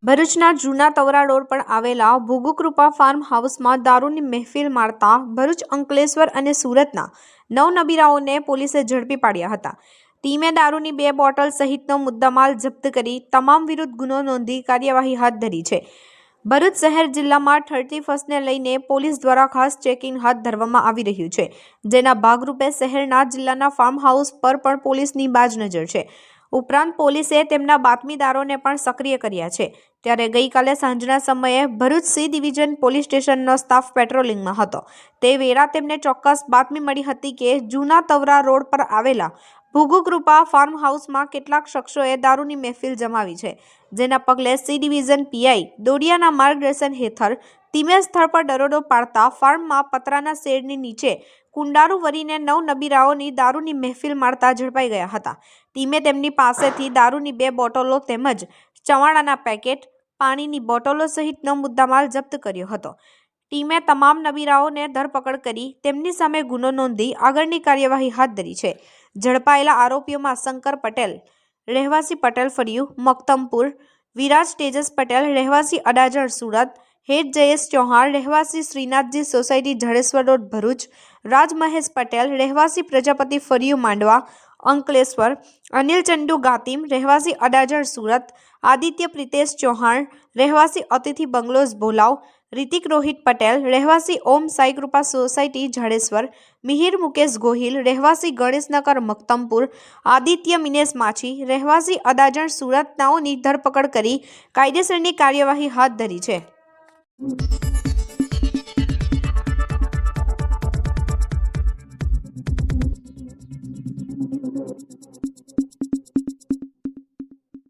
ભરૂચના જૂના તવરા રોડ પર આવેલા ભોગુકૃપા ફાર્મ હાઉસમાં દારૂની મહેફિલ મારતા ભરૂચ, અંકલેશ્વર અને સુરતના 9 નબીરાઓને પોલીસે ઝડપી પાડ્યા હતા। ટીમે દારૂની 2 બોટલ સહિતનો મુદ્દામાલ જપ્ત કરી તમામ વિરુદ્ધ ગુનો નોંધી કાર્યવાહી હાથ ધરી છે। ભરૂચ શહેર જિલ્લામાં 31ને લઈને પોલીસ દ્વારા ખાસ ચેકિંગ હાથ ધરવામાં આવી રહ્યું છે, જેના ભાગરૂપે શહેરના જિલ્લાના ફાર્મ હાઉસ પર પણ પોલીસની બાજ નજર છે। ઉપરાંત પોલીસે તેમના બાતમીદારોને પણ સક્રિય કર્યા છે। ત્યારે ગઈકાલે સાંજના સમયે ભરૂચ સી ડિવિઝન પોલીસ સ્ટેશનનો સ્ટાફ પેટ્રોલિંગમાં હતો। તે વેળા તેમને ચોક્કસ બાતમી મળી હતી કે જૂના તવરા રોડ પર આવેલા ભોગુકૃપા ફાર્મ હાઉસમાં કેટલાક શખ્સોએ દારૂની મહેફિલ જમાવી છે, જેના પગલે સી ડિવિઝન પીઆઈ દોડિયાના માર્ગદર્શન હેઠળ ટીમે સ્થળ પર દરોડો પાડતા ફાર્મમાં પતરાના શેડની નીચે કુંડારું વરીને 9 નબીરાઓની દારૂની મહેફિલ મારતા ઝડપાઈ ગયા હતા। ટીમે તેમની પાસેથી દારૂની 2 બોટલો તેમજ ચવાણાના પેકેટ, પાણીની બોટલો સહિતનો મુદ્દામાલ જપ્ત કર્યો હતો। ટીમે તમામ નબીરાઓને ધરપકડ કરી તેમની સામે ગુનો નોંધી આગળની કાર્યવાહી હાથ ધરી છે। ઝડપાયેલા આરોપીઓમાં શંકર પટેલ, રહેવાસી પટેલ ફળિયું, મક્તમપુર, વિરાજ તેજસ પટેલ, રહેવાસી અડાજણ સુરત, હેત જયેશ ચૌહાણ, રહેવાસી શ્રીનાથજી સોસાયટી જડેશ્વર રોડ ભરૂચ, રાજ મહેશ પટેલ, રહેવાસી પ્રજાપતિ ફળિયું માંડવા અંકલેશ્વર, અનિલ ચંદુ ગાતિમ, રહેવાસી અડાજણ સુરત, આદિત્ય પ્રિતેશ ચૌહાણ, રહેવાસી અતિથિ બંગલોઝ ભોલાવ, રિતિક રોહિત પટેલ, રહેવાસી ઓમ સાઈ કૃપા સોસાયટી જાડેશ્વર, મિહિર મુકેશ ગોહિલ, રહેવાસી ગણેશનગર મક્તમપુર, આદિત્ય મિનેશ માછી, રહેવાસી અડાજણ સુરત નાઓની ધરપકડ કરી કાયદેસરની કાર્યવાહી હાથ ધરી છે।